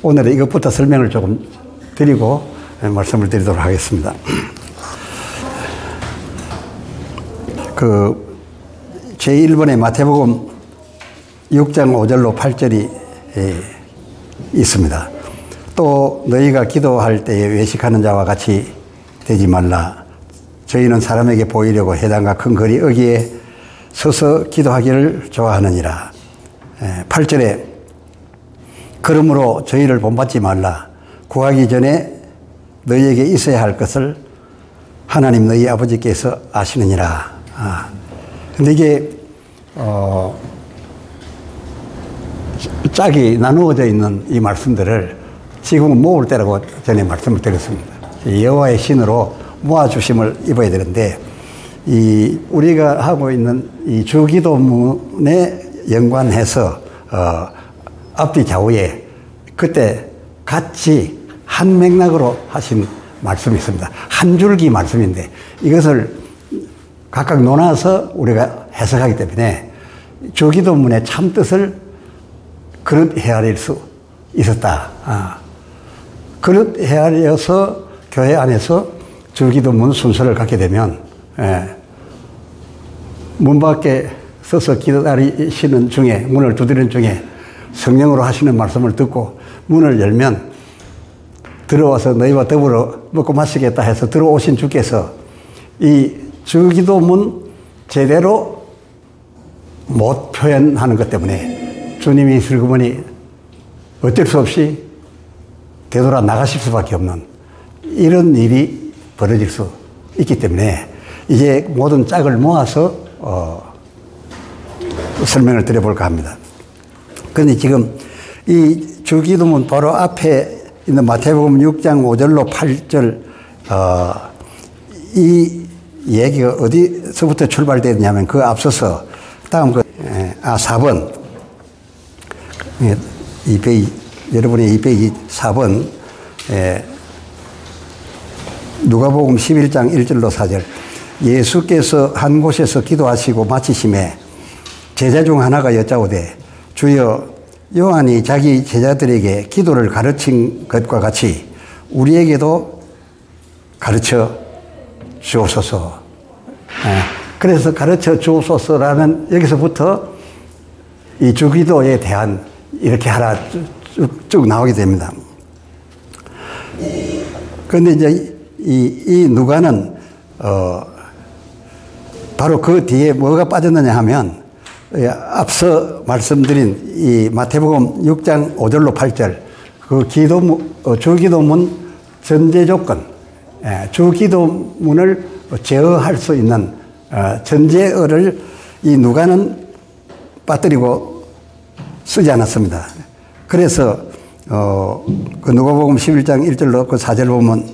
오늘은 이것부터 설명을 조금 드리고 말씀을 드리도록 하겠습니다. 제1번의 마태복음 6장 5절로 8절이 있습니다. 또 너희가 기도할 때에 외식하는 자와 같이 되지 말라. 저희는 사람에게 보이려고 회당과 큰 거리 어귀에 서서 기도하기를 좋아하느니라. 8절에 그러므로 저희를 본받지 말라. 구하기 전에 너희에게 있어야 할 것을 하나님 너희 아버지께서 아시느니라. 근데 이게 짝이 나누어져 있는 이 말씀들을 지금은 모을 때라고 전에 말씀을 드렸습니다. 여호와의 신으로 모아주심을 입어야 되는데, 우리가 하고 있는 이 주기도문에 연관해서 앞뒤 좌우에 그때 같이 한 맥락으로 하신 말씀이 있습니다. 한 줄기 말씀인데 이것을 각각 논아서 우리가 해석하기 때문에 주기도문의 참뜻을 그릇 헤아릴 수 있었다. 그릇 헤아려서 교회 안에서 주기도문 순서를 갖게 되면 문 밖에 서서 기다리시는 중에, 문을 두드리는 중에 성령으로 하시는 말씀을 듣고 문을 열면 들어와서 너희와 더불어 먹고 마시겠다 해서 들어오신 주께서 이 주기도문 제대로 못 표현하는 것 때문에 주님이 슬그머니 어쩔 수 없이 되돌아 나가실 수밖에 없는 이런 일이 벌어질 수 있기 때문에 이제 모든 짝을 모아서 설명을 드려볼까 합니다. 그런데 지금 이 주기도문 바로 앞에 있는 마태복음 6장 5절로 8절 이 얘기가 어디서부터 출발되느냐면 그 앞서서 다음 4번 2페이지, 여러분의 2페이지 4번 누가복음 11장 1절로 4절 예수께서 한 곳에서 기도하시고 마치심에 제자 중 하나가 여짜오되 주여 요한이 자기 제자들에게 기도를 가르친 것과 같이 우리에게도 가르쳐 주옵소서. 그래서 가르쳐 주옵소서라는 여기서부터 이 주기도에 대한 이렇게 하나 쭉 나오게 됩니다. 그런데 이제 이 누가는 바로 그 뒤에 뭐가 빠졌느냐 하면 앞서 말씀드린 이 마태복음 6장 5절로 8절 그 주기도문 전제 조건, 주기도문을 제어할 수 있는 전제어를 이 누가는 빠뜨리고 쓰지 않았습니다. 그래서 그 누가복음 11장 1절로 그 4절 보면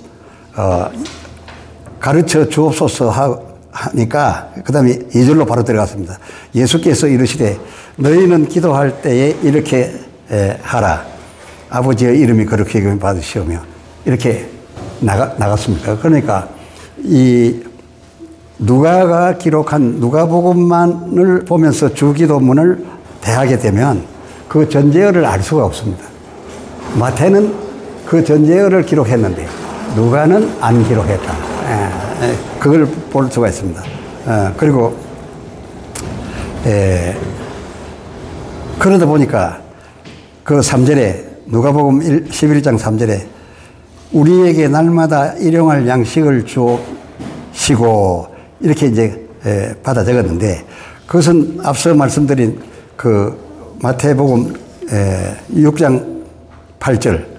가르쳐 주옵소서 하니까 그 다음에 2절로 바로 들어갔습니다. 예수께서 이르시되 너희는 기도할 때에 이렇게 하라. 아버지의 이름이 거룩히 여김을 받으시오며 이렇게 나갔습니다. 그러니까 이 누가가 기록한 누가복음만을 보면서 주기도문을 대하게 되면 그 전제어를 알 수가 없습니다. 마태는 그 전제어를 기록했는데 누가는 안 기록했다. 그걸 볼 수가 있습니다. 그리고 그러다 보니까 그 3절에 누가복음 11장 3절에 우리에게 날마다 일용할 양식을 주시고 이렇게 이제 받아 적었는데 그것은 앞서 말씀드린 그 마태복음 6장 8절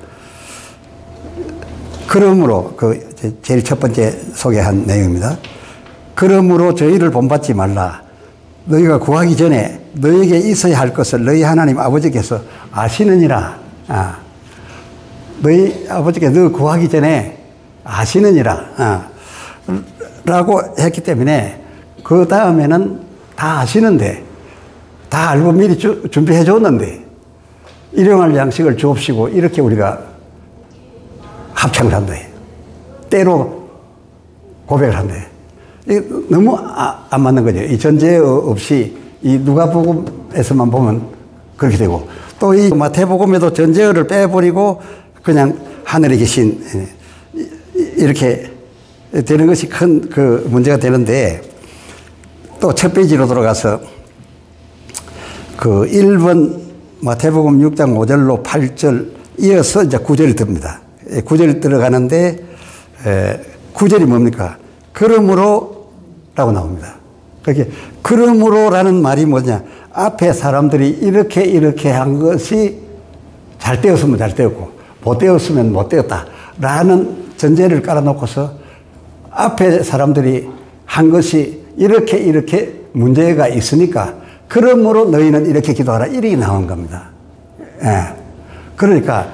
그러므로 그 제일 첫 번째 소개한 내용입니다. 그러므로 저희를 본받지 말라. 너희가 구하기 전에 너희에게 있어야 할 것을 너희 하나님 아버지께서 아시느니라. 너희 아버지께서 너 구하기 전에 아시느니라. 라고 했기 때문에 그 다음에는 다 아시는데 다 알고 미리 준비해 줬는데 일용할 양식을 주옵시고 이렇게 우리가 합창을 한다. 때로 고백을 한다. 이게 너무 안 맞는 거죠. 이 전제 없이 이 누가복음에서만 보면 그렇게 되고 또 이 마태복음에도 전제어를 빼버리고 그냥 하늘에 계신 이렇게 되는 것이 큰 그 문제가 되는데, 또 첫 페이지로 돌아가서 그 1번 마태복음 6장 5절로 8절 이어서 이제 9절이 듭니다. 9절이 들어가는데 9절이 뭡니까? 그러므로 라고 나옵니다. 그렇게 그러므로라는 말이 뭐냐? 앞에 사람들이 이렇게 한 것이 잘 되었으면 잘 되었고 못 되었으면 못 되었다라는 전제를 깔아놓고서 앞에 사람들이 한 것이 이렇게 문제가 있으니까 그러므로 너희는 이렇게 기도하라, 이렇게 나온 겁니다. 예. 그러니까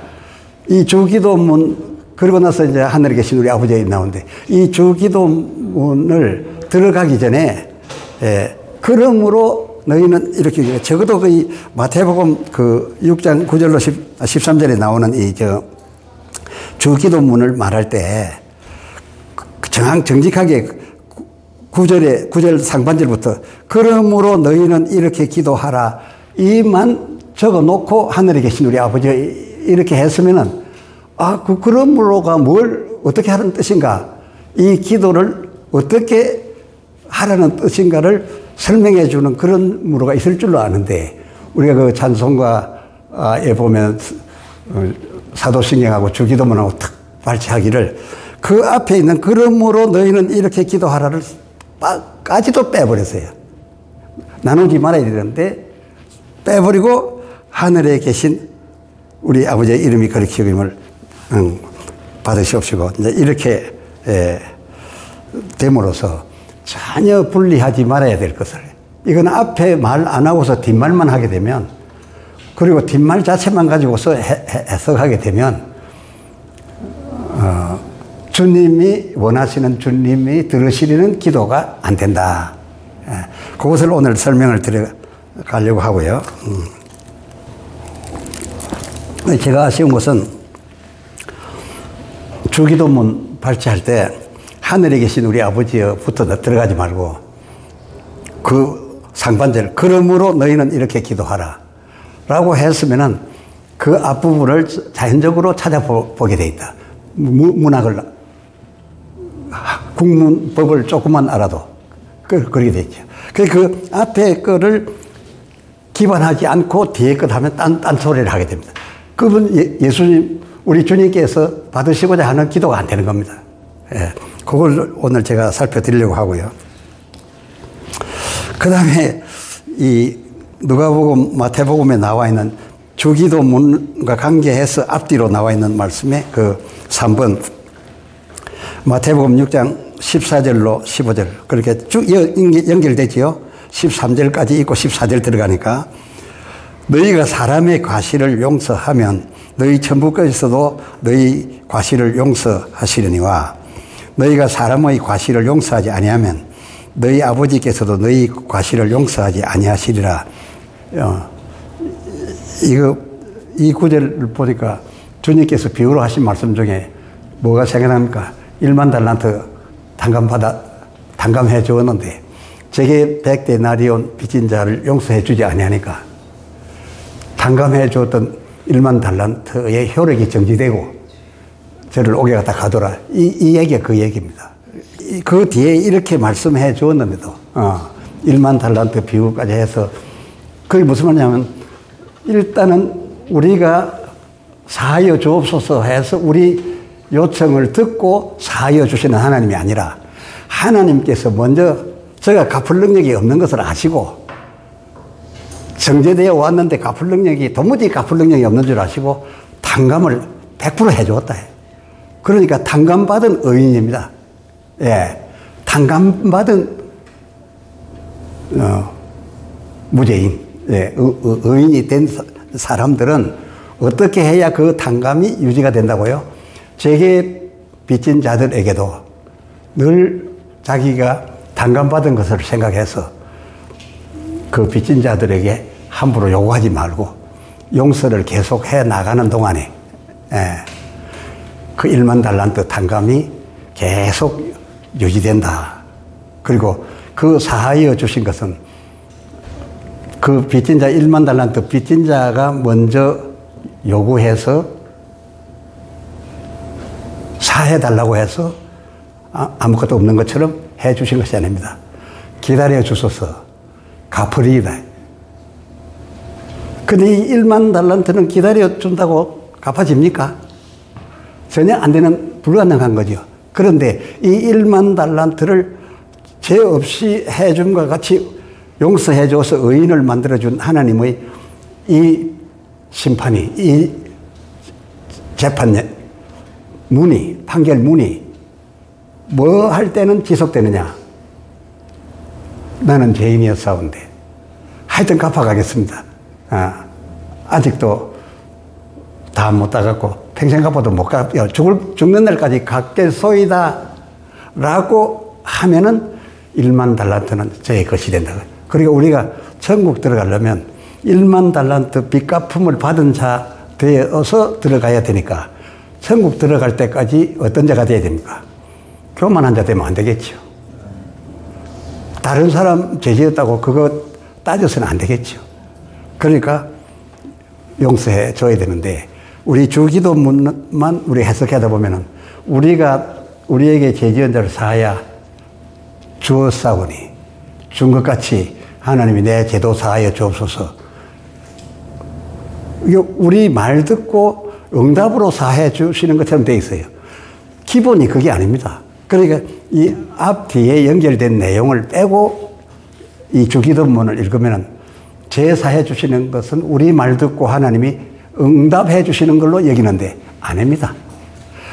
이 주기도문, 그리고 나서 이제 하늘에 계신 우리 아버지가 나오는데, 이 주기도문을 들어가기 전에 그러므로 너희는 이렇게, 적어도 그 마태복음 그 6장 9절로 13절에 나오는 이 주기도문을 말할 때 정직하게 9절 상반절부터 그러므로 너희는 이렇게 기도하라 이만 적어 놓고 하늘에 계신 우리 아버지가 이렇게 했으면은, 그러므로가 뭘 어떻게 하라는 뜻인가, 이 기도를 어떻게 하라는 뜻인가를 설명해 주는 그런 무로가 있을 줄로 아는데, 우리가 그 찬송가에 보면 사도신경하고 주기도문하고 탁 발치하기를 그 앞에 있는 그러므로 너희는 이렇게 기도하라를 까지도 빼버렸어요. 나누지 말아야 되는데 빼버리고 하늘에 계신 우리 아버지의 이름이 그렇게 여김을 받으시옵시고, 이제 이렇게 됨으로써 전혀 분리하지 말아야 될 것을, 이건 앞에 말 안 하고서 뒷말만 하게 되면, 그리고 뒷말 자체만 가지고서 해석하게 되면 주님이 원하시는, 주님이 들으시는 기도가 안 된다. 그것을 오늘 설명을 드려가려고 하고요. 제가 아쉬운 것은 주기도문 발치할 때 하늘에 계신 우리 아버지부터 들어가지 말고 그 상반절 그러므로 너희는 이렇게 기도하라 라고 했으면은 그 앞부분을 자연적으로 찾아보게 돼 있다. 문학을, 국문법을 조금만 알아도 그렇게 돼 있죠. 그 앞에 거를 기반하지 않고 뒤에 것 하면 딴 소리를 하게 됩니다. 그분 예수님, 우리 주님께서 받으시고자 하는 기도가 안 되는 겁니다. 그걸 오늘 제가 살펴드리려고 하고요. 그 다음에 이 누가복음, 마태복음에 나와 있는 주기도문과 관계해서 앞뒤로 나와 있는 말씀에 그 3번 마태복음 6장 14절로 15절 그렇게 쭉 연결되지요. 13절까지 있고 14절 들어가니까, 너희가 사람의 과실을 용서하면 너희 천부께서도 너희 과실을 용서하시려니와 너희가 사람의 과실을 용서하지 아니하면 너희 아버지께서도 너희 과실을 용서하지 아니하시리라. 이 구절을 보니까 주님께서 비유로 하신 말씀 중에 뭐가 생각납니까? 1만 달란트 단감해 주었는데 제게 100데나리온 빚진 자를 용서해 주지 아니하니까 단감해 주었던 1만 달란트의 효력이 정지되고 저를 옥에 갖다 가둬라. 이 얘기가 그 얘기입니다. 그 뒤에 이렇게 말씀해 주었는데도 1만 달란트 비유까지 해서, 그게 무슨 말이냐면 일단은 우리가 사하여 주옵소서 해서 우리 요청을 듣고 사하여 주시는 하나님이 아니라, 하나님께서 먼저 제가 갚을 능력이 없는 것을 아시고 정제되어 왔는데 도무지 갚을 능력이 없는 줄 아시고 탕감을 100% 해주었다. 그러니까 탕감받은 의인입니다. 탕감받은 무죄인, 의인이 된 사람들은 어떻게 해야 그 탕감이 유지가 된다고요? 제게 빚진 자들에게도 늘 자기가 탕감받은 것을 생각해서 그 빚진 자들에게 함부로 요구하지 말고 용서를 계속 해 나가는 동안에 그 1만 달란트 탕감이 계속 유지된다. 그리고 그 사하여 주신 것은 그 빚진 자 1만 달란트 빚진 자가 먼저 요구해서 사해달라고 해서 아무것도 없는 것처럼 해 주신 것이 아닙니다. 기다려 주소서 갚으리이다. 근데 이 1만 달란트는 기다려 준다고 갚아집니까? 전혀 안 되는 불가능한 거죠. 그런데 이 1만 달란트를 죄 없이 해줌과 같이 용서해 줘서 의인을 만들어준 하나님의 이 심판이, 이 재판 문이, 판결 문이 뭐 할 때는 지속되느냐? 나는 죄인이었사온데 하여튼 갚아가겠습니다. 아직도 다 못 닦았고 평생 갚아도 못 갚아 죽는 날까지 갚겠소이다 라고 하면은 1만 달란트는 저의 것이 된다. 그리고 우리가 천국 들어가려면 1만 달란트 빚갚음을 받은 자 되어서 들어가야 되니까 천국 들어갈 때까지 어떤 자가 돼야 됩니까? 교만한 자 되면 안 되겠죠. 다른 사람 죄 지었다고 그거 따져서는 안 되겠죠. 그러니까 용서해 줘야 되는데 우리 주기도문만 우리 해석하다 보면은 우리에게 죄 지은 자를 사하여 주었사오니 준 것 같이 하나님이 내 죄도 사하여 주옵소서. 우리 말 듣고 응답으로 사해 주시는 것처럼 되어 있어요. 기본이 그게 아닙니다. 그러니까 이 앞 뒤에 연결된 내용을 빼고 이 주기도문을 읽으면 죄 사해 주시는 것은 우리 말 듣고 하나님이 응답해 주시는 걸로 여기는데 아닙니다.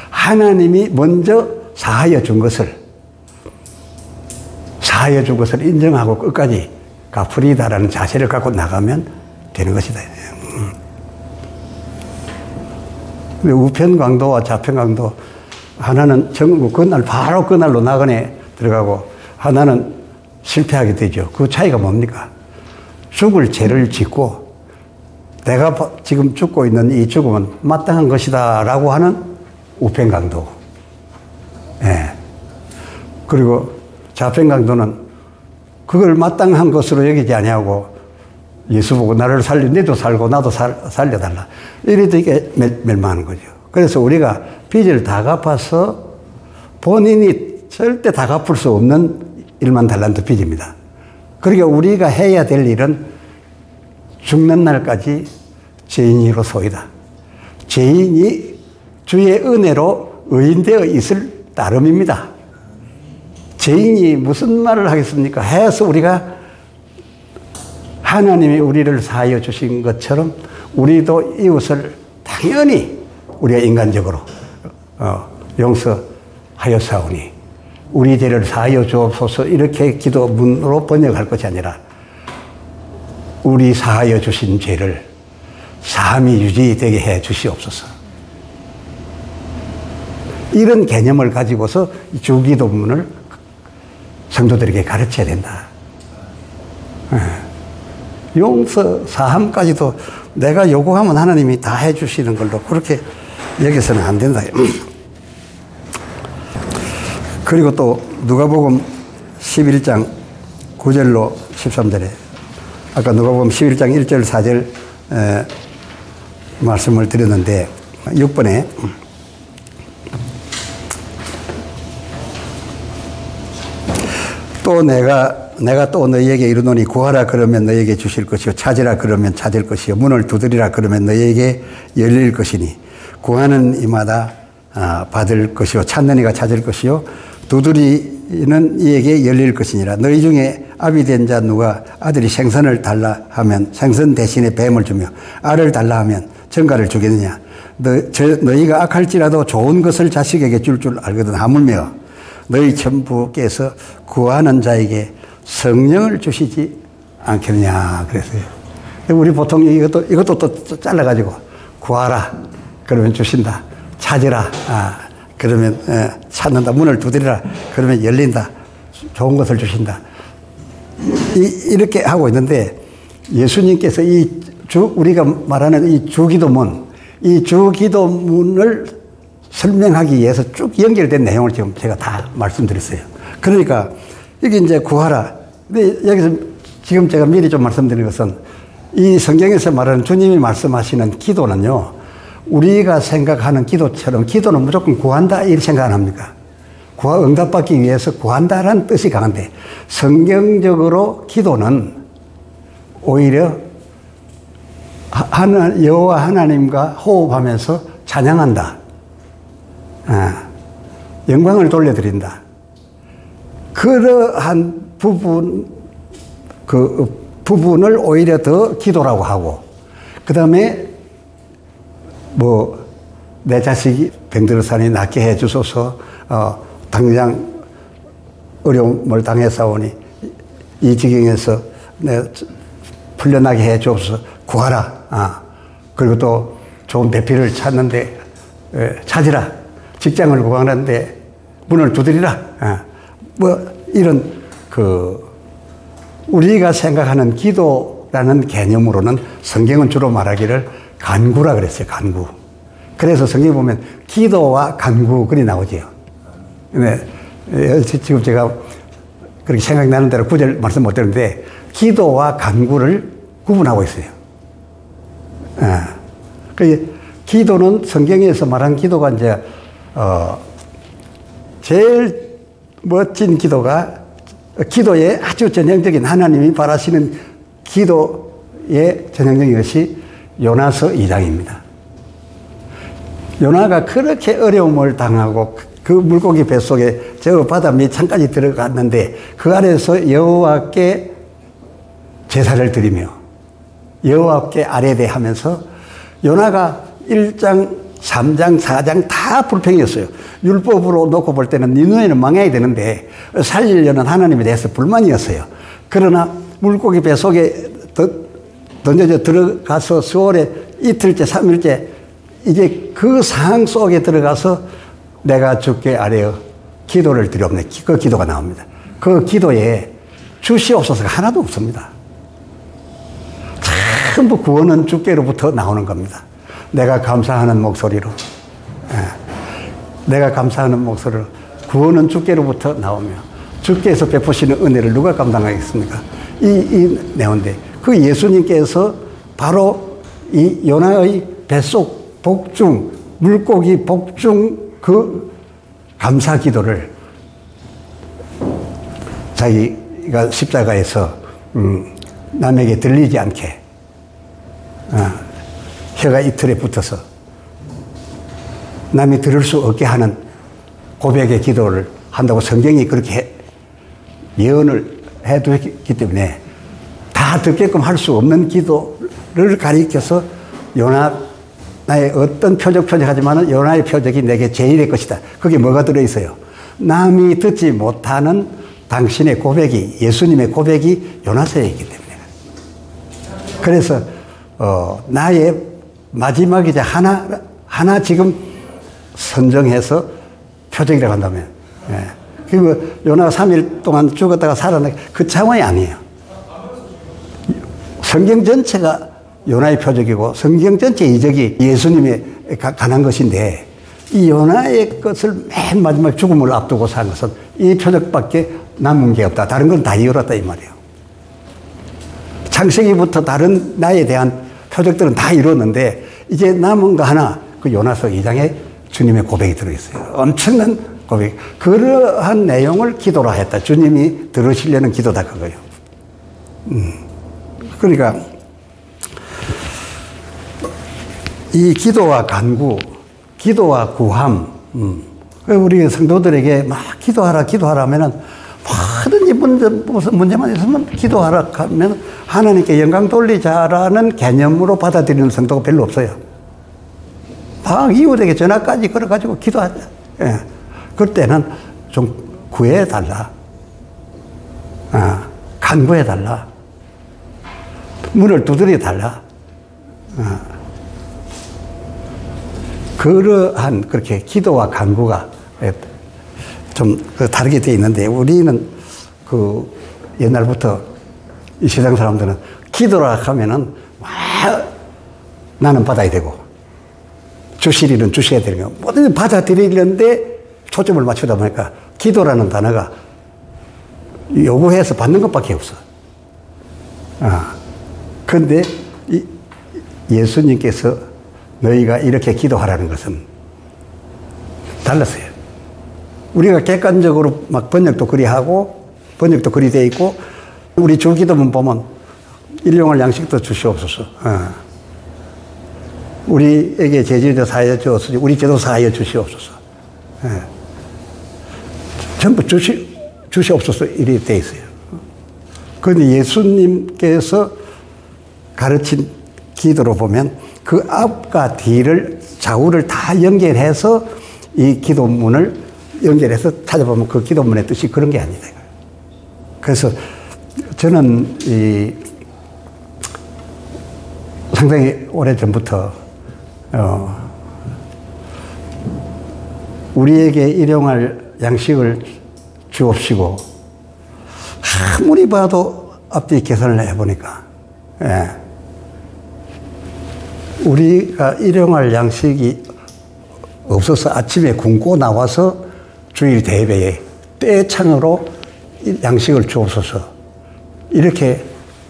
하나님이 먼저 사하여 준 것을 인정하고 끝까지 갚으리다라는 자세를 갖고 나가면 되는 것이다. 우편 강도와 좌편 강도 하나는 전국 바로 그날로 나그네 들어가고 하나는 실패하게 되죠. 그 차이가 뭡니까? 죽을 죄를 짓고 내가 지금 죽고 있는 이 죽음은 마땅한 것이다 라고 하는 우편 강도. 예. 그리고 좌편 강도는 그걸 마땅한 것으로 여기지 아니하고 예수 보고 나를 살려, 너도 살고 나도 살려달라. 이래도 이게 멸망하는 거죠. 그래서 우리가 빚을 다 갚아서 본인이 절대 다 갚을 수 없는 1만 달란트 빚입니다. 그러니까 우리가 해야 될 일은 죽는 날까지 죄인으로소이다. 죄인이 주의 은혜로 의인되어 있을 따름입니다. 죄인이 무슨 말을 하겠습니까? 해서 우리가 하나님이 우리를 사하여 주신 것처럼 우리도 이웃을 당연히 우리가 인간적으로 용서하였사오니 우리 죄를 사하여 주옵소서 이렇게 기도문으로 번역할 것이 아니라 우리 사하여 주신 죄를 사함이 유지되게 해 주시옵소서. 이런 개념을 가지고서 주기도문을 성도들에게 가르쳐야 된다. 용서, 사함까지도 내가 요구하면 하나님이 다 해주시는 걸로 그렇게 여기서는 안 된다. 그리고 또 누가복음 11장 9절로 13절에 아까 누가복음 11장 1절 4절 말씀을 드렸는데 6번에 또 내가 또 너희에게 이르노니 구하라 그러면 너희에게 주실 것이요 찾으라 그러면 찾을 것이요 문을 두드리라 그러면 너희에게 열릴 것이니 구하는 이마다 받을 것이요 찾는 이가 찾을 것이요 두드리는 이에게 열릴 것이니라. 너희 중에 아비 된 자 누가 아들이 생선을 달라 하면 생선 대신에 뱀을 주며 알을 달라 하면 전갈을 주겠느냐. 너희가 악할지라도 좋은 것을 자식에게 줄 알거든. 하물며 너희 천부께서 구하는 자에게 성령을 주시지 않겠느냐 그랬어요. 우리 보통 이것도 또 잘라가지고 구하라 그러면 주신다. 찾으라 그러면 찾는다. 문을 두드리라 그러면 열린다. 좋은 것을 주신다. 이렇게 하고 있는데 예수님께서 우리가 말하는 이 주기도문을 설명하기 위해서 쭉 연결된 내용을 지금 제가 다 말씀드렸어요. 그러니까 여기 이제 구하라. 근데 여기서 지금 제가 미리 좀 말씀드린 것은 이 성경에서 말하는 주님이 말씀하시는 기도는요, 우리가 생각하는 기도처럼 기도는 무조건 구한다 이렇게 생각 안 합니까? 응답받기 위해서 구한다라는 뜻이 강한데, 성경적으로 기도는 오히려 여호와 하나님과 호흡하면서 찬양한다. 영광을 돌려드린다. 그러한 부분을 오히려 더 기도라고 하고, 그 다음에 내 자식이 병들어사니 낫게 해 주소서, 당장 어려움을 당해싸우니 이 지경에서 내 풀려나게 해 주옵소서, 구하라. 그리고 또 좋은 배필을 찾는데 찾으라. 직장을 구하는데 문을 두드리라. 이런 우리가 생각하는 기도라는 개념으로는 성경은 주로 말하기를 간구라 그랬어요. 간구. 그래서 성경에 보면 기도와 간구 그리 나오지요. 네. 지금 제가 그렇게 생각나는 대로 구절 말씀 못 드렸는데, 기도와 간구를 구분하고 있어요. 기도는 성경에서 말한 기도가 이제 제일 멋진 기도의 아주 전형적인, 하나님이 바라시는 기도의 전형적인 것이 요나서 2장입니다. 요나가 그렇게 어려움을 당하고 그 물고기 뱃속에 저 바다 밑창까지 들어갔는데 그 안에서 여호와께 제사를 드리며 여호와께 아뢰대하면서, 요나가 1장, 3장, 4장 다 불평이었어요. 율법으로 놓고 볼 때는 니느웨는 망해야 되는데 살리려는 하나님에 대해서 불만이었어요. 그러나 물고기 뱃속에 던져져 들어가서 수월에 이틀째, 3일째 이제 그 상황 속에 들어가서 내가 주께 아뢰어 기도를 드리옵네. 그 기도가 나옵니다. 그 기도에 주시옵소서가 하나도 없습니다. 전부 구원은 주께로부터 나오는 겁니다. 내가 감사하는 목소리로, 내가 감사하는 목소리로 구원은 주께로부터 나오며, 주께서 베푸시는 은혜를 누가 감당하겠습니까? 이 내용인데, 그 예수님께서 바로 이 요나의 뱃속 복중, 물고기 복중 그 감사 기도를 자기가 십자가에서 남에게 들리지 않게 혀가 이틀에 붙어서 남이 들을 수 없게 하는 고백의 기도를 한다고 성경이 그렇게 예언을 해두었기 때문에 다 듣게끔 할 수 없는 기도를 가리켜서 나의 어떤 표적하지만 요나의 표적이 내게 제일의 것이다. 그게 뭐가 들어있어요? 남이 듣지 못하는 당신의 고백이, 예수님의 고백이 요나서에 있기 때문에. 그래서 나의 마지막이자 하나 지금 선정해서 표적이라고 한다면, 그리고 요나가 3일 동안 죽었다가 살아난 그 차원이 아니에요. 성경 전체가 요나의 표적이고 성경 전체 이적이 예수님에 관한 것인데, 이 요나의 것을 맨 마지막 죽음을 앞두고 산 것은 이 표적밖에 남은 게 없다. 다른 건 다 이뤘다 이 말이에요. 창세기부터 다른 나에 대한 표적들은 다 이뤘는데 이제 남은 거 하나, 그 요나서 2장에 주님의 고백이 들어있어요. 엄청난 고백. 그러한 내용을 기도라 했다. 주님이 들으시려는 기도다 그거예요. 그러니까 이 기도와 간구, 기도와 구함, 우리 성도들에게 막 기도하라 하면은 뭐든지 문제만 있으면 기도하라 하면 하나님께 영광 돌리자라는 개념으로 받아들이는 성도가 별로 없어요. 막 이웃에게 전화까지 걸어가지고 기도하자. 그때는 좀 구해달라. 간구해달라. 문을 두드려달라. 그러한 그렇게 기도와 간구가 좀 다르게 되어 있는데, 우리는 옛날부터 이 세상 사람들은 기도라 하면은 나는 받아야 되고 주실 일은 주셔야 되는 거, 뭐든지 받아들이려는데 초점을 맞추다 보니까 기도라는 단어가 요구해서 받는 것밖에 없어. 그런데 예수님께서 너희가 이렇게 기도하라는 것은 달랐어요. 우리가 객관적으로 막 번역도 그리 하고 번역도 그리 돼 있고 우리 주기도문 보면 일용할 양식도 주시옵소서. 우리에게 죄지을 사하여 주옵소서. 우리 죄도 사하여 주시옵소서. 전부 주시옵소서 이렇게 돼 있어요. 그런데 예수님께서 가르친 기도로 보면 그 앞과 뒤를 좌우를 다 연결해서 이 기도문을 연결해서 찾아보면 그 기도문의 뜻이 그런 게 아니다. 그래서 저는 상당히 오래전부터 우리에게 일용할 양식을 주옵시고 아무리 봐도 앞뒤 계산을 해보니까 우리가 일용할 양식이 없어서 아침에 굶고 나와서 주일 대회에 떼창으로 양식을 주옵소서 이렇게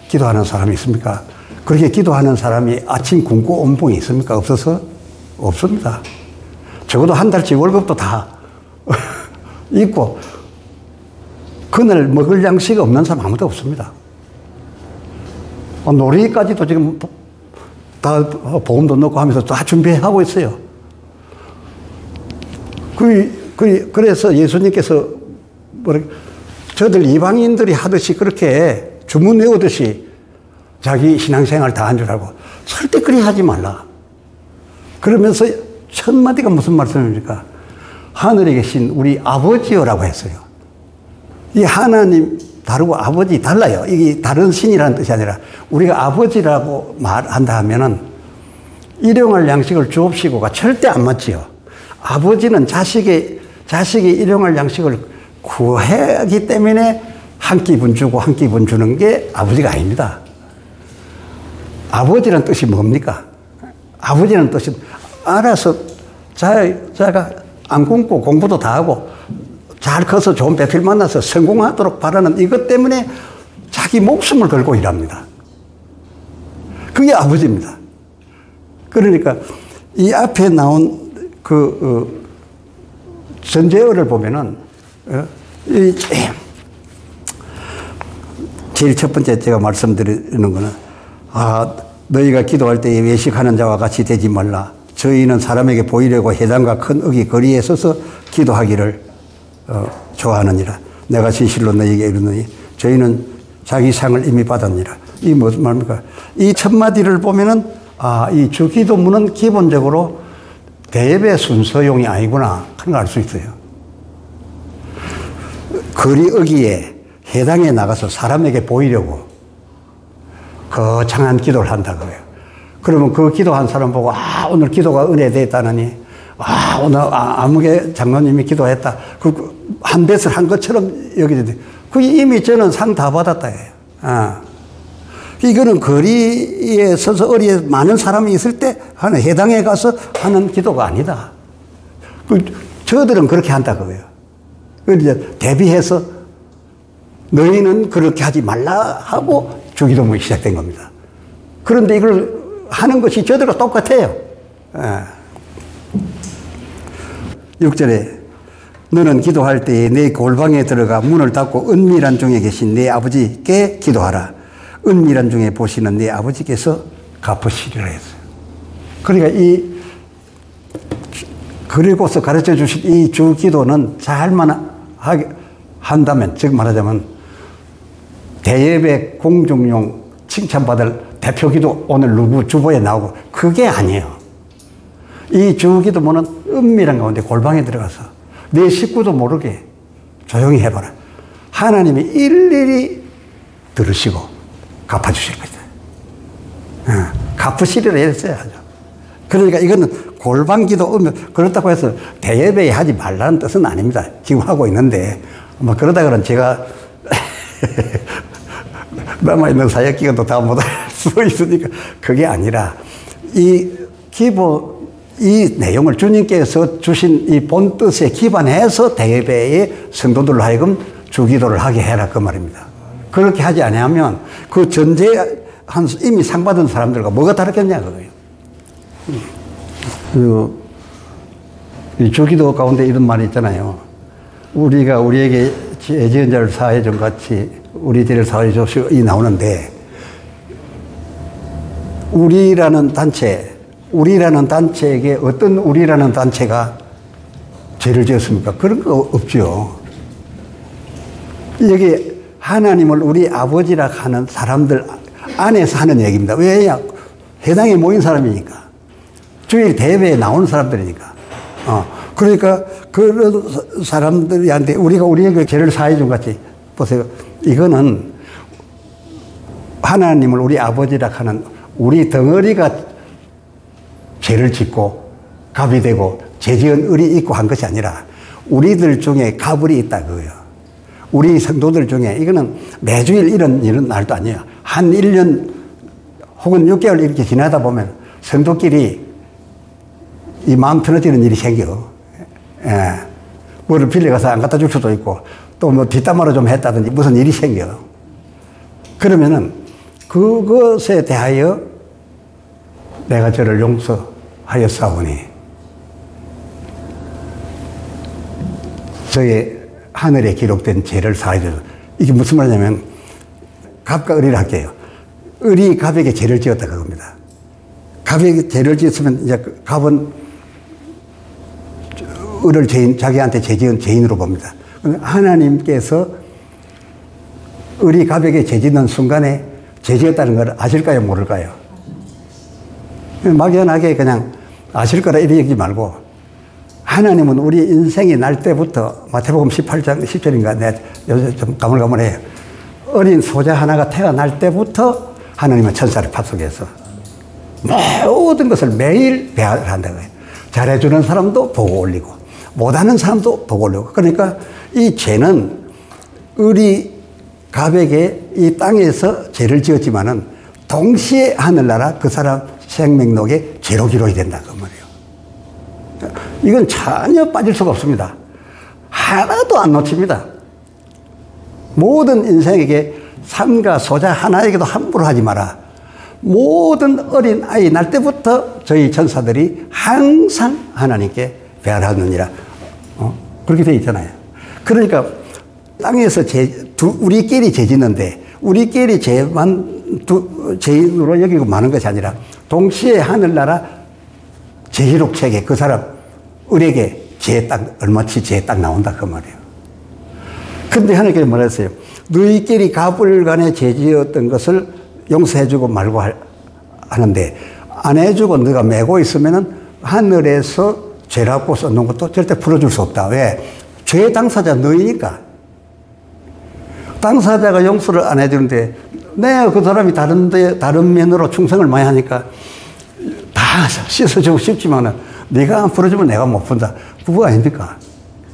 기도하는 사람이 있습니까? 그렇게 기도하는 사람이 아침 굶고 온 분이 있습니까? 없어서? 없습니다. 적어도 한 달치 월급도 다 있고 그날 먹을 양식이 없는 사람 아무도 없습니다. 놀이까지도 지금 다 보험도 넣고 하면서 다 준비하고 있어요. 그래서 예수님께서 저들 이방인들이 하듯이 그렇게 주문 외우듯이 자기 신앙생활 다 한 줄 알고 절대 그리 하지 말라. 그러면서 첫 마디가 무슨 말씀입니까? 하늘에 계신 우리 아버지여라고 했어요. 이 하나님 다르고 아버지 달라요. 이게 다른 신이라는 뜻이 아니라 우리가 아버지라고 말한다 하면은 일용할 양식을 주옵시고가 절대 안 맞지요. 아버지는 자식이 일용할 양식을 구하기 때문에 한 끼분 주고 한 끼분 주는 게 아버지가 아닙니다. 아버지라는 뜻이 뭡니까? 아버지라는 뜻은 알아서 자가 안 굶고 공부도 다 하고 잘 커서 좋은 배필 만나서 성공하도록 바라는 이것 때문에 자기 목숨을 걸고 일합니다. 그게 아버지입니다. 그러니까 이 앞에 나온 전제어를 보면은 제일 첫 번째 제가 말씀드리는 거는 너희가 기도할 때 외식하는 자와 같이 되지 말라. 저희는 사람에게 보이려고 회당과 큰 어기 거리에 서서 기도하기를 좋아하느니라. 내가 진실로 너희에게 이르노니 저희는 자기 상을 이미 받았느니라. 이게 무슨 말입니까? 이 첫 마디를 보면은 이 주기도문은 기본적으로 대예배 순서용이 아니구나 하는 걸 알 수 있어요. 거리 어기에 회당에 나가서 사람에게 보이려고 거창한 기도를 한다 그래요. 그러면 그 기도한 사람 보고 오늘 기도가 은혜됐다느니 오늘 아무개 장로님이 기도했다. 한 뱃을 한 것처럼 여기는데 이미 저는 상 다 받았다 해요. 이거는 거리에 서서 어리에 많은 사람이 있을 때 하는 회당에 가서 하는 기도가 아니다. 저들은 그렇게 한다 그거예요. 이제 대비해서 너희는 그렇게 하지 말라 하고 주기도문이 시작된 겁니다. 그런데 이걸 하는 것이 저들과 똑같아요. 6절에 너는 기도할 때에 내 골방에 들어가 문을 닫고 은밀한 중에 계신 내 아버지께 기도하라. 은밀한 중에 보시는 내 아버지께서 갚으시리라 했어요. 그러니까 그리고서 가르쳐 주신 이 주기도는 잘만 한다면, 즉 말하자면 대예배 공중용 칭찬받을 대표기도 오늘 누구 주보에 나오고 그게 아니에요. 이 주기도문은 은밀한 가운데 골방에 들어가서 내 식구도 모르게 조용히 해봐라. 하나님이 일일이 들으시고 갚아주실 거다. 갚으시리라 했어야죠. 그러니까 이거는 골방기도 그렇다고 해서 대예배에 하지 말라는 뜻은 아닙니다. 지금 하고 있는데 그러다 그러면 제가 남아있는 사역기간도 다 못할 수 있으니까 그게 아니라 이 내용을 주님께서 주신 이 본 뜻에 기반해서 대예배의 성도들로 하여금 주기도를 하게 해라 그 말입니다. 그렇게 하지 아니하면 그 전제한 이미 상 받은 사람들과 뭐가 다르겠냐 그거예요. 이 주기도 가운데 이런 말이 있잖아요. 우리가 우리에게 죄지은 자를 사하여 준 같이 우리 죄를 사하여 줍시오 이 나오는데, 우리라는 단체에게 어떤 우리라는 단체가 죄를 지었습니까? 그런 거 없죠. 여기 하나님을 우리 아버지라 하는 사람들 안에서 하는 얘기입니다. 왜냐? 회당에 모인 사람이니까. 주일 대회에 나오는 사람들이니까. 그러니까 그런 사람들한테 우리가 우리에게 죄를 사해 준 같이, 보세요. 이거는 하나님을 우리 아버지라 하는 우리 덩어리가 죄를 짓고 갑이 되고 죄지은 을이 있고 한 것이 아니라 우리들 중에 갑을이 있다 그거예요. 우리 성도들 중에, 이거는 매주일 이런 일은 날도 아니에요. 한 1년 혹은 6개월 이렇게 지나다 보면 성도끼리 이 마음 편해지는 일이 생겨. 예. 뭐를 빌려가서 안 갖다 줄 수도 있고, 또 뭐 뒷담화로 좀 했다든지 무슨 일이 생겨. 그러면은 그것에 대하여 내가 저를 용서하였사오니 저의 하늘에 기록된 죄를 사하여 주소서. 이게 무슨 말이냐면, 갑과 을이라 할게요. 을이 갑에게 죄를 지었다 그겁니다. 갑에게 죄를 지었으면 이제 갑은 을을 자기한테 죄 지은 죄인으로 봅니다. 하나님께서 을이 갑에게 죄 짓는 순간에 죄 지었다는 걸 아실까요, 모를까요? 막연하게 그냥 아실 거라 이렇게 얘기하지 말고, 하나님은 우리 인생이 날 때부터, 마태복음 18장 10절인가 내가 요새 좀 가물가물해요. 어린 소자 하나가 태어날 때부터 하나님은 천사를 파송해서 모든 것을 매일 배합한다고 해요. 잘해주는 사람도 보고 올리고 못하는 사람도 보고 올리고. 그러니까 이 죄는 을이 갑에게 이 땅에서 죄를 지었지만은 동시에 하늘나라 그 사람 생명록에 죄로 기록이 된다 그 말이에요. 이건 전혀 빠질 수가 없습니다. 하나도 안 놓칩니다. 모든 인생에게 삼가 소자 하나에게도 함부로 하지 마라. 모든 어린 아이 날 때부터 저희 천사들이 항상 하나님께 배알하느니라. 그렇게 되어 있잖아요. 그러니까 땅에서 우리끼리 죄 짓는데 우리끼리 죄인으로 여기고 마는 것이 아니라 동시에 하늘나라 죄기록책에 그 사람 을에게 얼마치 죄 딱 나온다 그 말이에요. 근데 하나님께서 뭐라 했어요? 너희끼리 갑을 간에 죄 지었던 것을 용서해주고 말고 하는데 안 해주고 너가 메고 있으면은 하늘에서 죄라고 써놓은 것도 절대 풀어줄 수 없다. 왜? 죄 당사자 너희니까. 당사자가 용서를 안 해주는데 내가 그 사람이 다른 면으로 충성을 많이 하니까 다 씻어주고 싶지만은 네가 안 풀어주면 내가 못 푼다. 그거 아닙니까?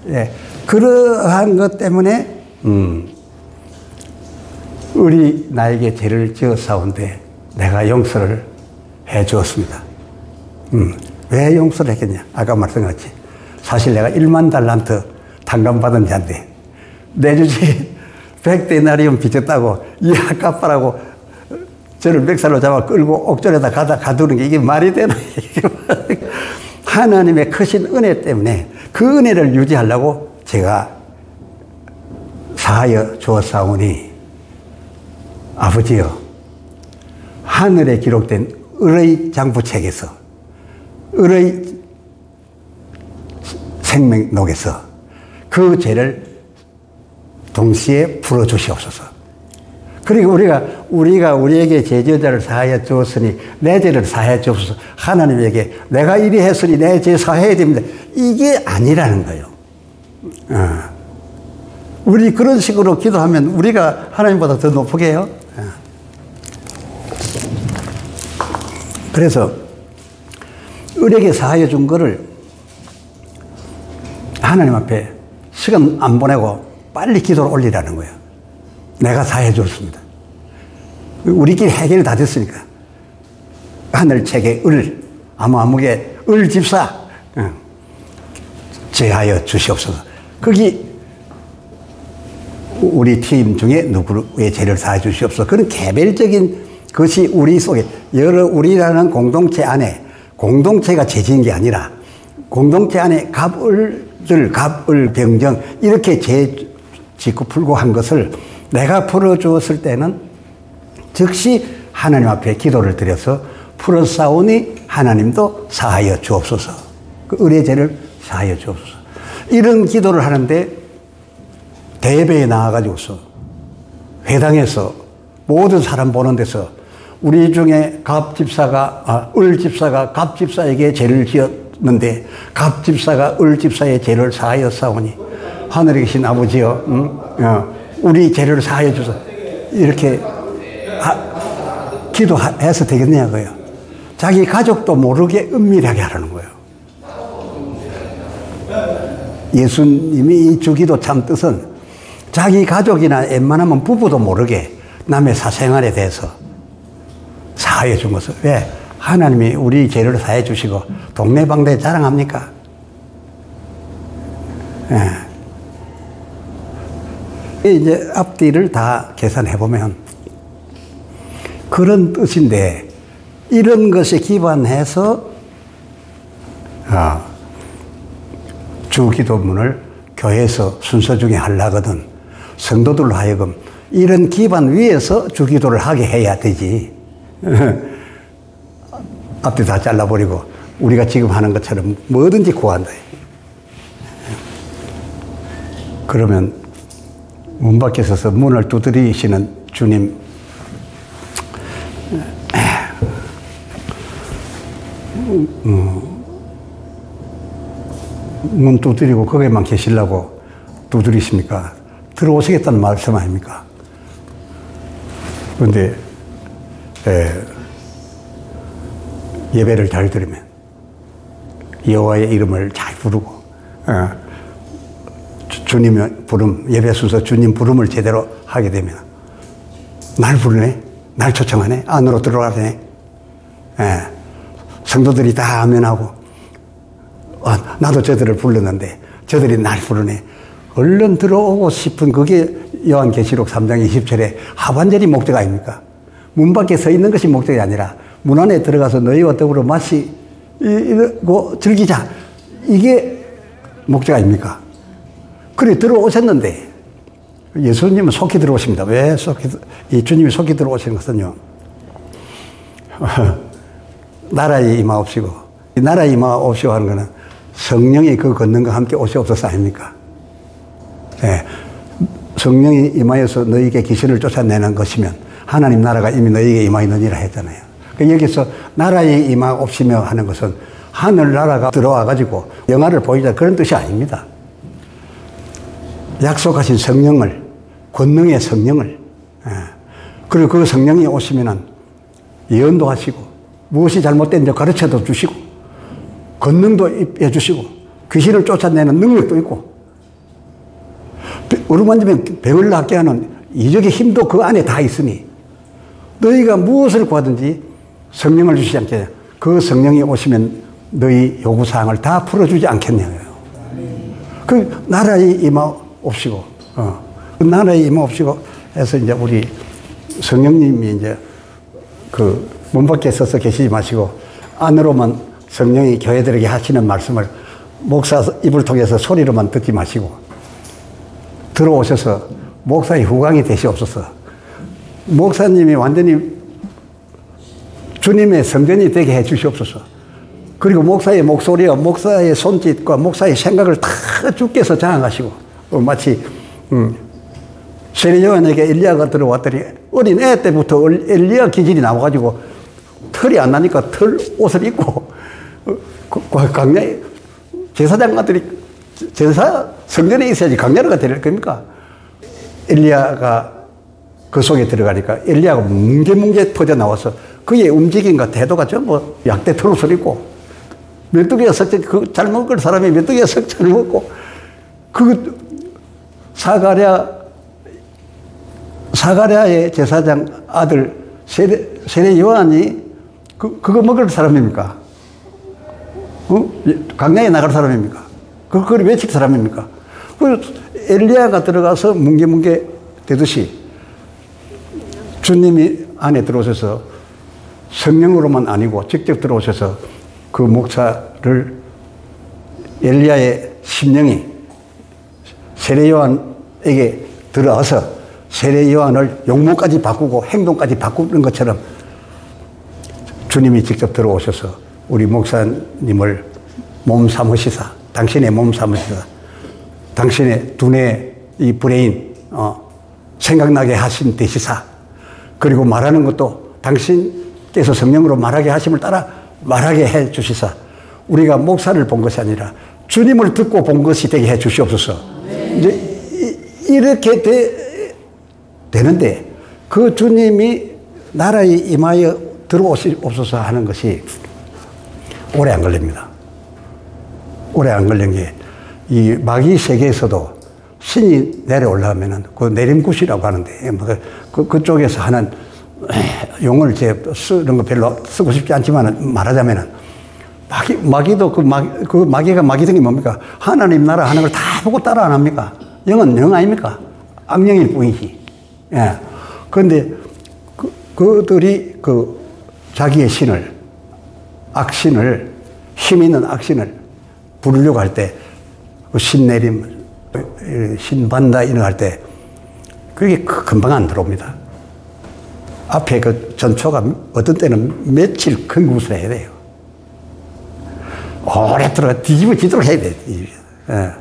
예. 그러한 것 때문에 을이 나에게 죄를 지었사온데 내가 용서를 해 주었습니다. 왜 용서를 했겠냐? 아까 말씀드렸지. 사실 내가 1만 달란트 탕감받은 자인데 내 주지 100데나리온 빚졌다고 이 아깝다라고 저를 멱살로 잡아 끌고 옥절에다 가두는 게 이게 말이 되나? 하나님의 크신 은혜 때문에 그 은혜를 유지하려고 제가 사하여 주었사오니 아버지여, 하늘에 기록된 을의 장부책에서 을의 생명록에서 그 죄를 동시에 풀어주시옵소서. 그리고 우리가 우리에게 죄지자를 사하여 주었으니 내 죄를 사하여 주옵소서. 하나님에게 내가 이리 했으니 내 죄 사해야 됩니다. 이게 아니라는 거예요. 우리 그런 식으로 기도하면 우리가 하나님보다 더 높게 해요. 그래서 을에게 사하여 준 거를 하나님 앞에 시간 안 보내고 빨리 기도를 올리라는 거예요. 내가 사해 줬습니다. 우리끼리 해결이 다 됐으니까. 하늘책에 아무게 을 집사 제하여 주시옵소서. 거기 우리 팀 중에 누구의 죄를 사해 주시옵소서. 그런 개별적인 것이 우리 속에 우리라는 공동체 안에 공동체가 죄지은 게 아니라 공동체 안에 갑을병정 이렇게 죄 짓고 풀고 한 것을 내가 풀어주었을 때는 즉시 하나님 앞에 기도를 드려서 풀어싸우니 하나님도 사하여 주옵소서. 그 의뢰죄를 사하여 주옵소서. 이런 기도를 하는데 대회에 나와가지고서 회당에서 모든 사람 보는 데서 우리 중에 을집사가 갑집사에게 죄를 지었는데 갑집사가 을집사의 죄를 사하여 싸우니 하늘에 계신 아버지여 우리 죄를 사하여 주소서. 이렇게 기도해서 되겠냐고요. 자기 가족도 모르게 은밀하게 하라는 거예요. 예수님이 이 주기도 참 뜻은 자기 가족이나 웬만하면 부부도 모르게 남의 사생활에 대해서 사하여 준 것을. 왜? 하나님이 우리 죄를 사해 주시고 동네방네 자랑합니까? 예. 이제 앞뒤를 다 계산해 보면 그런 뜻인데 이런 것에 기반해서 주기도문을 교회에서 순서 중에 하려거든 성도들로 하여금 이런 기반 위에서 주기도를 하게 해야 되지. 앞뒤 다 잘라버리고 우리가 지금 하는 것처럼 뭐든지 구한다. 그러면 문 밖에 서서 문을 두드리시는 주님, 문 두드리고 거기에만 계시려고 두드리십니까? 들어오시겠다는 말씀 아닙니까? 그런데 예배를 잘 들으면 여호와의 이름을 잘 부르고 주님의 부름, 예배 순서 주님 부름을 제대로 하게 되면 날 부르네? 날 초청하네? 안으로 들어가네? 성도들이 다 아멘하고 나도 저들을 불렀는데 저들이 날 부르네. 얼른 들어오고 싶은 그게 요한계시록 3장 20절에 하반절이 목적 아닙니까? 문 밖에 서 있는 것이 목적이 아니라 문 안에 들어가서 너희와 더불어 마시고 즐기자. 이게 목적 아닙니까? 그래 들어오셨는데 예수님은 속히 들어오십니다. 왜 이 주님이 속히 들어오시는 것은요. 나라에 임하옵시고 이 나라에 임하옵시고 하는 것은 성령이 그 걷는과 함께 오시옵소서 아닙니까? 예. 성령이 임하여서 너희에게 귀신을 쫓아내는 것이면 하나님 나라가 이미 너희에게 임하였느니라 했잖아요. 여기서 나라에 임하옵시며 하는 것은 하늘나라가 들어와가지고 영화를 보이자 그런 뜻이 아닙니다. 약속하신 성령을, 권능의 성령을, 그리고 그 성령이 오시면은 예언도 하시고 무엇이 잘못된지 가르쳐도 주시고 권능도 해주시고 귀신을 쫓아내는 능력도 있고 어루만지면 병을 낫게 하는 이적의 힘도 그 안에 다 있으니 너희가 무엇을 구하든지 성령을 주시지 않겠냐. 그 성령이 오시면 너희 요구사항을 다 풀어주지 않겠냐고요. 그 나라에 임하옵시고, 그 나라에 임하옵시고 해서 이제 우리 성령님이 이제 그 문 밖에 서서 계시지 마시고 안으로만 성령이 교회들에게 하시는 말씀을 목사 입을 통해서 소리로만 듣지 마시고 들어오셔서 목사의 후광이 되시옵소서. 목사님이 완전히 주님의 성전이 되게 해 주시옵소서. 그리고 목사의 목소리와 목사의 손짓과 목사의 생각을 다 주께서 장악하시고 마치 세례 요한에게 엘리야가 들어왔더니 어린 애 때부터 엘리야 기질이 나와가지고 털이 안 나니까 털 옷을 입고 광야에 제사장 아들이 성전에 있어야지 광야가 될 겁니까? 엘리야가 그 속에 들어가니까 엘리야가 뭉게뭉게 퍼져 나와서 그의 움직임과 태도가 전부 약대 털옷을 입고 메뚜기가 석자 잘 먹을 사람이 메뚜기가 석자를 먹고 그 사가랴의 제사장 아들 세례 요한이 그거 먹을 사람입니까? 강야에 나갈 사람입니까? 그걸 외칠 사람입니까? 엘리야가 들어가서 뭉게뭉게 되듯이 주님이 안에 들어오셔서 성령으로만 아니고 직접 들어오셔서 그 목사를 엘리야의 심령이 세례 요한에게 들어와서 세례 요한을 용모까지 바꾸고 행동까지 바꾸는 것처럼 주님이 직접 들어오셔서 우리 목사님을 몸 삼으시사, 당신의 몸 삼으시사, 당신의 두뇌 이 브레인 생각나게 하신 되시사, 그리고 말하는 것도 당신께서 성령으로 말하게 하심을 따라 말하게 해 주시사, 우리가 목사를 본 것이 아니라 주님을 듣고 본 것이 되게 해 주시옵소서. 네. 이제 이렇게 되는데 그 주님이 나라에 임하여 들어오시옵소서 하는 것이 오래 안 걸립니다. 오래 안 걸린 게 이 마귀 세계에서도 신이 내려오려면은 그 내림굿이라고 하는데 그쪽에서 하는 용어를 제 쓰는 거 별로 쓰고 싶지 않지만 말하자면은 마귀도 그 마귀가 마귀된 게 뭡니까? 하나님 나라 하는 걸 다 보고 따라 안 합니까? 영은 영 아닙니까? 악령일 뿐이지. 예. 그런데 그들이 그 자기의 신을, 악신을, 힘 있는 악신을 부르려고 할 때, 그 신내림, 신반다 이런 거 할 때, 그게 금방 안 들어옵니다. 앞에 그 전초가 어떤 때는 며칠 근구을 해야 돼요. 오래 들어 뒤집어지도록 해야 돼. 예.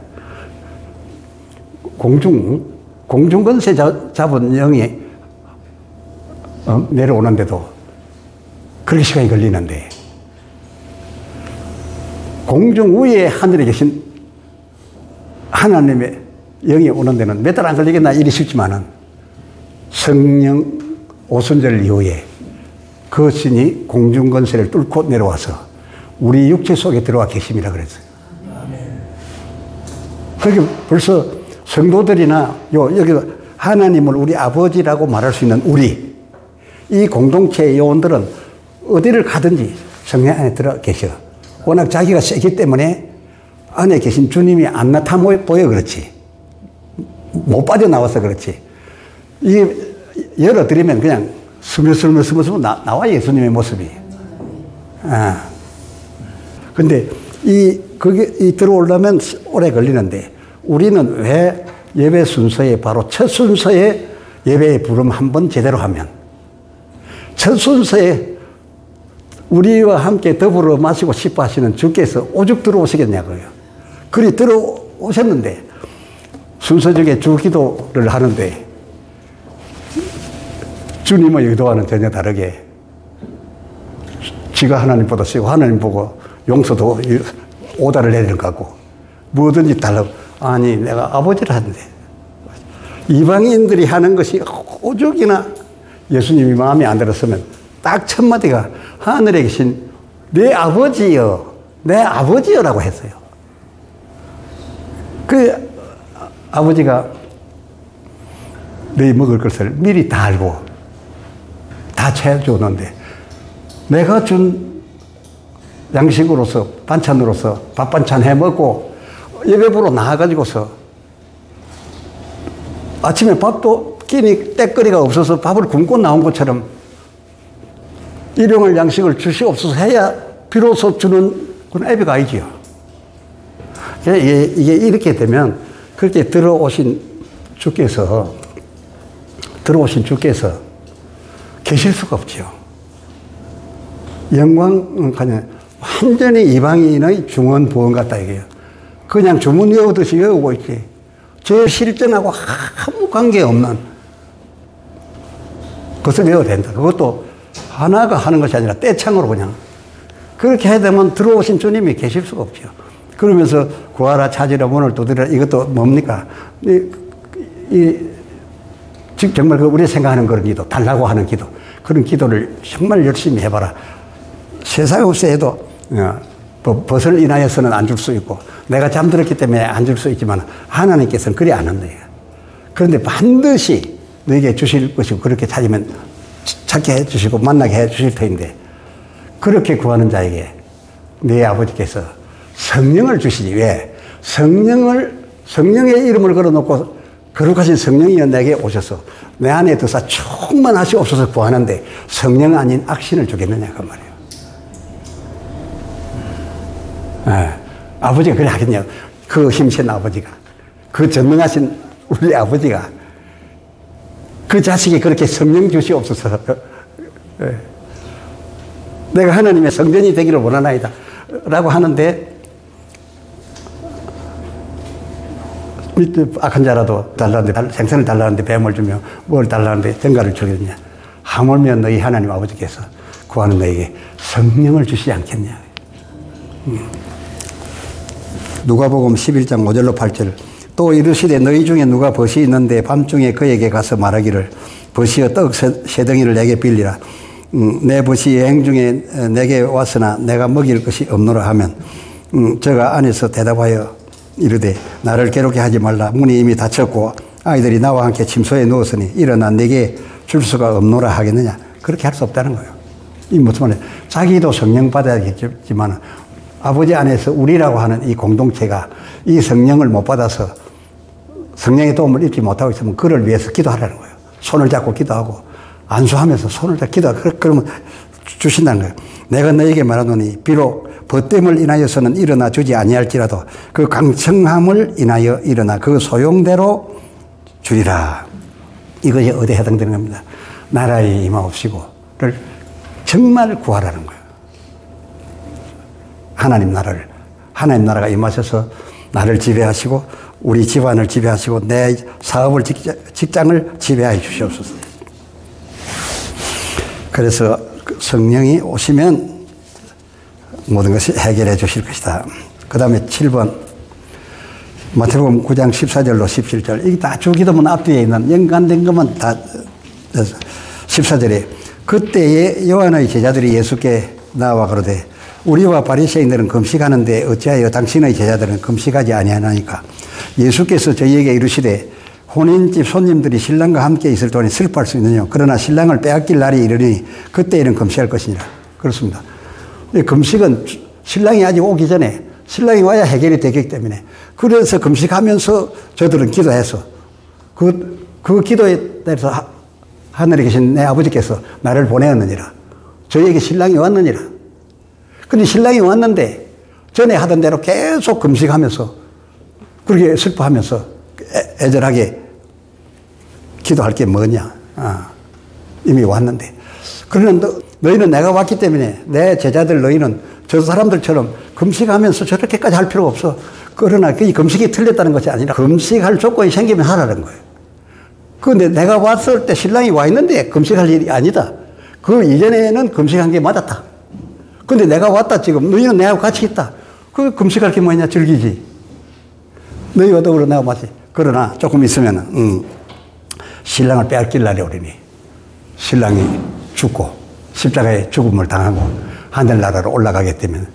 공중권세 잡은 영이 내려오는데도 그렇게 시간이 걸리는데, 공중 위에 하늘에 계신 하나님의 영이 오는 데는 몇 달 안 걸리겠나 이리 싶지만은 성령 오순절 이후에 그 신이 공중권세를 뚫고 내려와서 우리 육체 속에 들어와 계심이라 그랬어요. 그게 벌써 성도들이나 여기 하나님을 우리 아버지라고 말할 수 있는 우리 이 공동체의 요원들은 어디를 가든지 성령 안에 들어 계셔. 워낙 자기가 세기 때문에 안에 계신 주님이 안 나타 보여 그렇지. 못 빠져나와서 그렇지. 이게 열어드리면 그냥 스물스물 나와 예수님의 모습이. 근데 그게 들어오려면 오래 걸리는데, 우리는 왜 예배 순서에 바로 첫 순서에 예배의 부름 한번 제대로 하면 첫 순서에 우리와 함께 더불어 마시고 싶어 하시는 주께서 오죽 들어오시겠냐고요. 그리 들어오셨는데 순서적인 주기도를 하는데 주님의 의도와는 전혀 다르게 지가 하나님보다 세고 하나님 보고 용서도 오다를 내리는 것 같고 뭐든지 달라. 아니 내가 아버지를 하는데 이방인들이 하는 것이 오죽이나 예수님이 마음에 안 들었으면 딱 첫 마디가 하늘에 계신 내 아버지여, 내 아버지여라고 했어요. 그 아버지가 너희 먹을 것을 미리 다 알고 다 채워주는데 내가 준 양식으로서 반찬으로서 밥 반찬 해 먹고 예배부로 나와가지고서 아침에 밥도 끼니 때거리가 없어서 밥을 굶고 나온 것처럼 일용할 양식을 주시옵소서 해야 비로소 주는 그런 예배가 아니지요. 이게 이렇게 되면 그렇게 들어오신 주께서 계실 수가 없죠. 영광은 그냥 완전히 이방인의 중언 부언 같다 이게요. 그냥 주문 외우듯이 외우고 있지. 제 실전하고 아무 관계없는 것을 외워야 된다. 그것도 하나가 하는 것이 아니라 떼창으로 그냥. 그렇게 해야 되면 들어오신 주님이 계실 수가 없죠. 그러면서 구하라 찾으라 문을 두드리라 이것도 뭡니까? 정말 우리 생각하는 그런 기도, 달라고 하는 기도, 그런 기도를 정말 열심히 해봐라. 세상에 없어 해도 벗을 인하여서는 안 줄 수 있고 내가 잠들었기 때문에 안 줄 수 있지만 하나님께서는 그리 안 한대요. 그런데 반드시 너에게 주실 것이고 그렇게 찾으면 찾게 해주시고 만나게 해주실 터인데 그렇게 구하는 자에게 내 아버지께서 성령을 주시지. 왜? 성령을 성령의 이름을 걸어놓고 거룩하신 성령이여 내게 오셔서 내 안에 드사 충만하시옵소서 구하는데 성령 아닌 악신을 주겠느냐 그 말이에요. 아버지가 그래 하겠냐. 그 힘센 아버지가, 그 전능하신 우리 아버지가 그 자식이 그렇게 성령 주시옵소서. 내가 하나님의 성전이 되기를 원하나이다 라고 하는데 악한 자라도 달라는데 생선을 달라는데 뱀을 주며 뭘 달라는데 전가를 주겠냐. 하물며 너희 하나님 아버지께서 구하는 너에게 성령을 주시지 않겠냐. 누가복음 11장 5절로 8절. 또 이르시되 너희 중에 누가 벗이 있는데 밤중에 그에게 가서 말하기를 벗이여 떡 세 덩이를 내게 빌리라. 내 벗이 여행 중에 내게 왔으나 내가 먹일 것이 없노라 하면 저가 안에서 대답하여 이르되 나를 괴롭게 하지 말라. 문이 이미 닫혔고 아이들이 나와 함께 침소에 누웠으니 일어나 내게 줄 수가 없노라 하겠느냐. 그렇게 할 수 없다는 거예요. 이 무슨 말이에요. 자기도 성령 받아야겠지만 아버지 안에서 우리라고 하는 이 공동체가 이 성령을 못 받아서 성령의 도움을 잊지 못하고 있으면 그를 위해서 기도하라는 거예요. 손을 잡고 기도하고 안수하면서 손을 잡고 기도하고 그러면 주신다는 거예요. 내가 너에게 말하노니 비록 벗됨을 인하여서는 일어나 주지 아니할지라도 그 강청함을 인하여 일어나 그 소용대로 주리라. 이것이 어디에 해당되는 겁니다. 나라에 임하옵시고를 정말 구하라는 거예요. 하나님 나라가 임하셔서 나를 지배하시고 우리 집안을 지배하시고 내 사업을 직장을 지배하여 주시옵소서. 그래서 성령이 오시면 모든 것이 해결해 주실 것이다. 그 다음에 7번 마태복음 9장 14절로 17절. 이게 다 주기도문 앞뒤에 있는 연관된 것만 다 14절에 그때에 요한의 제자들이 예수께 나와 가로되 우리와 바리새인들은 금식하는데 어찌하여 당신의 제자들은 금식하지 아니하나이까. 예수께서 저희에게 이르시되 혼인집 손님들이 신랑과 함께 있을 동안에 슬퍼할 수 있느냐. 그러나 신랑을 빼앗길 날이 이르니 그때에는 금식할 것이니라. 그렇습니다. 금식은 신랑이 아직 오기 전에 신랑이 와야 해결이 되기 때문에 그래서 금식하면서 저들은 기도해서 그 기도에 대해서 하늘에 계신 내 아버지께서 나를 보내었느니라. 저희에게 신랑이 왔느니라. 근데 신랑이 왔는데 전에 하던 대로 계속 금식하면서 그렇게 슬퍼하면서 애절하게 기도할 게 뭐냐. 이미 왔는데. 그러나 너희는 내가 왔기 때문에 내 제자들 너희는 저 사람들처럼 금식하면서 저렇게까지 할 필요가 없어. 그러나 그 금식이 틀렸다는 것이 아니라 금식할 조건이 생기면 하라는 거예요. 그런데 내가 왔을 때 신랑이 와 있는데 금식할 일이 아니다. 그 이전에는 금식한 게 맞았다. 근데 내가 왔다 지금 너희는 내하고 같이 있다. 그 금식할 게 뭐냐. 즐기지. 너희와 더불어 내가 맞지. 그러나 조금 있으면 신랑을 빼앗길 날이 오리니 신랑이 죽고 십자가에 죽음을 당하고 하늘나라로 올라가게 되면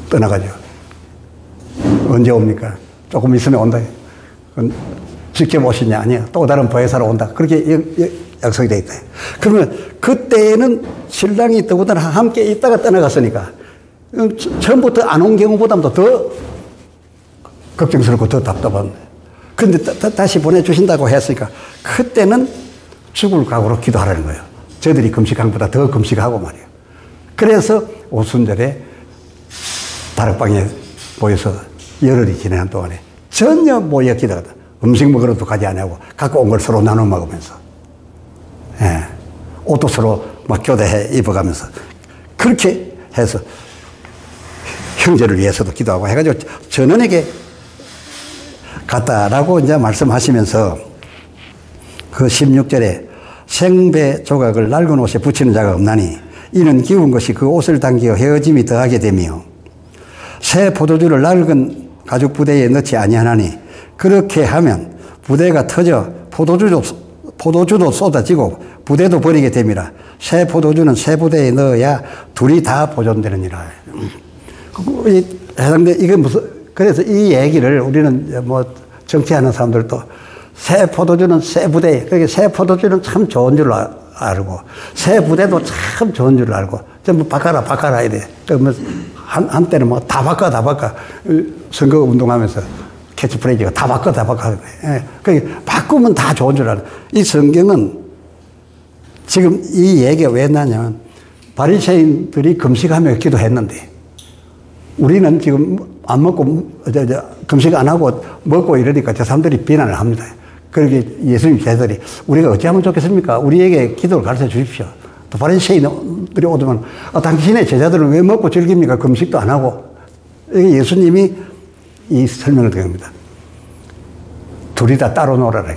떠나가죠. 언제 옵니까? 조금 있으면 온다. 지켜보시냐? 아니야. 또 다른 보혜사로 온다. 그렇게 약속이 되어 있다. 그러면 그때에는 신랑이 더군다나 함께 있다가 떠나갔으니까 처음부터 안 온 경우보다도 더 걱정스럽고 더 답답한. 그런데 다시 보내주신다고 했으니까 그때는 죽을 각오로 기도하라는 거예요. 저들이 금식한 것보다 더 금식하고 말이에요. 그래서 오순절에 다락방에 모여서 열흘이 지나는 동안에 전혀 모여 기도하다. 음식 먹으러도 가지 않고 갖고 온 걸 서로 나눠 먹으면서 옷도 서로 막 교대해 입어가면서 그렇게 해서 형제를 위해서도 기도하고 해가지고 전원에게 갔다라고 이제 말씀하시면서 그 16절에 생배 조각을 낡은 옷에 붙이는 자가 없나니 이는 기운 것이 그 옷을 당기어 헤어짐이 더하게 되며 새 포도주를 낡은 가죽 부대에 넣지 아니하나니 그렇게 하면 부대가 터져 포도주도 쏟아지고 부대도 버리게 됨이라. 새 포도주는 새 부대에 넣어야 둘이 다 보존되느니라. 이게 무슨, 그래서 이 얘기를 우리는 뭐 정치하는 사람들도 새 포도주는 새 부대, 그러니까 새 포도주는 참 좋은 줄 알고, 새 부대도 참 좋은 줄 알고, 전부 바꿔라 이래. 그러면 한때는 뭐 다 바꿔. 선거 운동하면서 캐치프레이즈가 다 바꿔. 예. 그러니까 바꾸면 다 좋은 줄 알아요. 이 성경은 지금 이 얘기가 왜 나냐면 바리새인들이 금식하며 기도했는데 우리는 지금 안 먹고, 금식 안 하고 먹고 이러니까 저 사람들이 비난을 합니다. 그렇게 예수님 제자들이 우리가 어찌하면 좋겠습니까? 우리에게 기도를 가르쳐 주십시오. 또 바리새인들이 오면 당신의 제자들은 왜 먹고 즐깁니까? 금식도 안 하고. 이게 예수님이 이 설명을 드립니다. 둘이 다 따로 놀아라.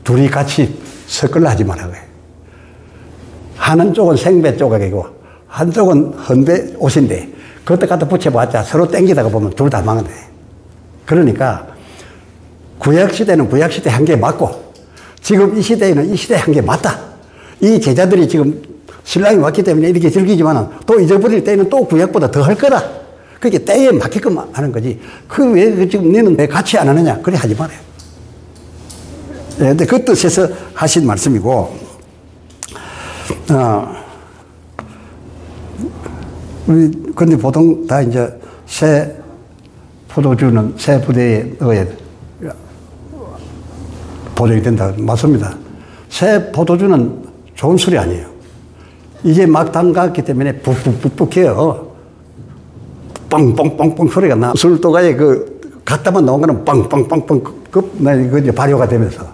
둘이 같이 섞으려 하지 말라고 해요. 하는 쪽은 생배 조각이고 한쪽은 헌배 옷인데 그것도 갖다 붙여봤자 서로 땡기다가 보면 둘 다 망한대. 그러니까 구약시대는 구약시대 한 게 맞고 지금 이 시대에는 이 시대 한 게 맞다. 이 제자들이 지금 신랑이 왔기 때문에 이렇게 즐기지만 또 잊어버릴 때는 또 구약보다 더 할 거라. 그게 때에 맞게끔 하는 거지. 왜 지금 너는 왜 같이 안 하느냐. 그래 하지 말아요. 네, 근데 그 뜻에서 하신 말씀이고 근데 보통 다 이제 새 포도주는 새 부대에 넣어야 보존이 된다. 맞습니다. 새 포도주는 좋은 술이 아니에요. 이제 막 담갔기 때문에 푹푹푹푹해요. 빵빵빵빵 소리가 나. 술도가에 갖다만 넣은 거는 빵빵빵빵 그 이제 발효가 되면서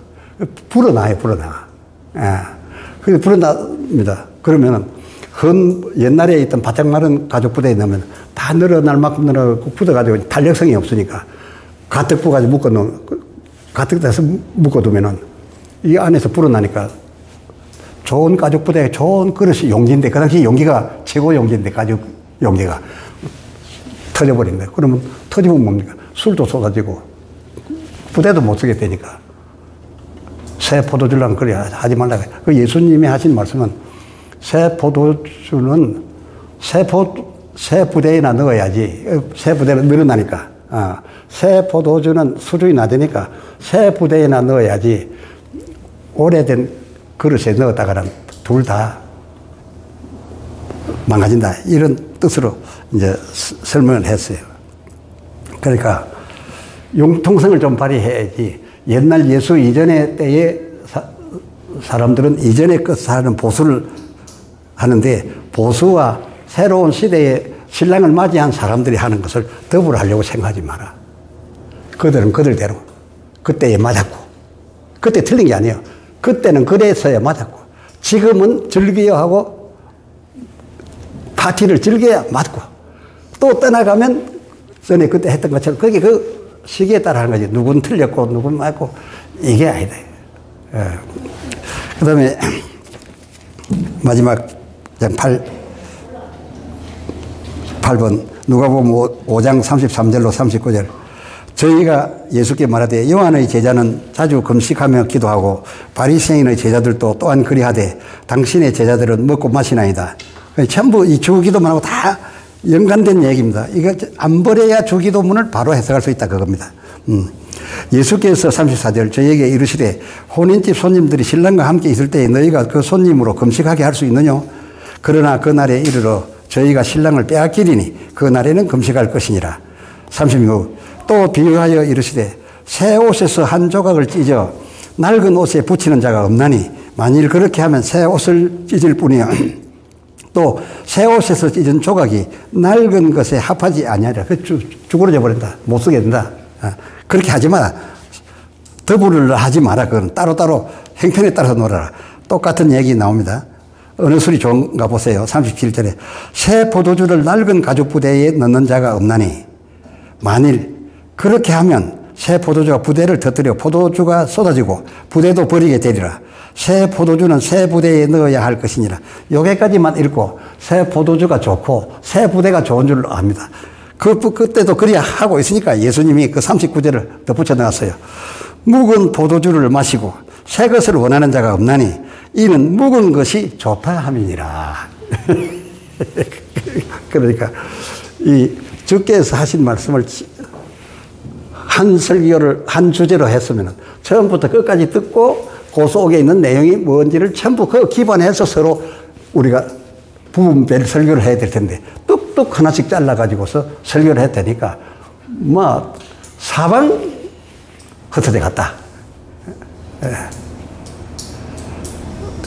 불어나요. 그래서 불어납니다. 그러면은 옛날에 있던 바짝 마른 가죽 부대에 넣으면 다 늘어날 만큼 늘어나고 굳어가지고 탄력성이 없으니까 가득 부어가지고 가득 돼서 묶어두면은 이 안에서 불어나니까 좋은 가죽 부대에 좋은 그릇이 용기인데 그 당시 용기가 최고 용기인데 가죽 용기가 터져버린다. 그러면 터지면 뭡니까? 술도 쏟아지고 부대도 못 쓰게 되니까 새 포도주랑 그래 하지 말라고. 그 예수님이 하신 말씀은 새 포도주는 새 부대에나 넣어야지. 새 부대는 늘어나니까. 새 포도주는 수준이 낮으니까 새 부대에나 넣어야지. 오래된 그릇에 넣었다가는 둘 다 망가진다. 이런 뜻으로 이제 설명을 했어요. 그러니까 융통성을 좀 발휘해야지. 옛날 예수 이전의 때에 사람들은 이전에 그 사는 보수를 하는데 보수와 새로운 시대에 신랑을 맞이한 사람들이 하는 것을 더불어 하려고 생각하지 마라. 그들은 그들대로 그때에 맞았고 그때 틀린 게 아니에요. 그때는 그래서야 맞았고 지금은 즐겨야 하고 파티를 즐겨야 맞고 또 떠나가면 전에 그때 했던 것처럼 그게 그 시기에 따라 하는 거지. 누군 틀렸고 누군 맞고 이게 아니다. 그 다음에 마지막 8번 누가복음 5장 33절로 39절. 저희가 예수께 말하되 요한의 제자는 자주 금식하며 기도하고 바리새인의 제자들도 또한 그리하되 당신의 제자들은 먹고 마시나이다. 전부 이 주기도문하고 다 연관된 얘기입니다. 이거 안 버려야 주기도문을 바로 해석할 수 있다 그겁니다. 예수께서 34절 저에게 이르시되 혼인집 손님들이 신랑과 함께 있을 때에 너희가 그 손님으로 금식하게 할 수 있느냐? 그러나 그 날에 이르러 저희가 신랑을 빼앗기리니 그 날에는 금식할 것이니라. 36. 또 비유하여 이르시되 새 옷에서 한 조각을 찢어 낡은 옷에 붙이는 자가 없나니 만일 그렇게 하면 새 옷을 찢을 뿐이야. 또 새 옷에서 찢은 조각이 낡은 것에 합하지 아니하리라. 쭈그러져 버린다. 못 쓰게 된다. 그렇게 하지 마라. 더블을 하지 마라. 그건 따로따로 형편에 따라서 놀아라. 똑같은 얘기 나옵니다. 어느 술이 좋은가 보세요. 37절에 새 포도주를 낡은 가죽 부대에 넣는 자가 없나니 만일 그렇게 하면 새 포도주가 부대를 터뜨려 포도주가 쏟아지고 부대도 버리게 되리라. 새 포도주는 새 부대에 넣어야 할 것이니라. 여기까지만 읽고 새 포도주가 좋고 새 부대가 좋은 줄 압니다. 그때도 그래야 하고 있으니까 예수님이 그 39절을 덧붙여 넣었어요. 묵은 포도주를 마시고 새 것을 원하는 자가 없나니 이는 묵은 것이 좋다 함이니라. 그러니까 이 주께서 하신 말씀을 한 설교를 한 주제로 했으면 처음부터 끝까지 듣고 그 속에 있는 내용이 뭔지를 전부 그 기반해서 서로 우리가 부분별 설교를 해야 될 텐데 또 뚝뚝 하나씩 잘라가지고서 설교를 했다니까, 뭐, 사방 흩어져 갔다.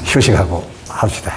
휴식하고 합시다.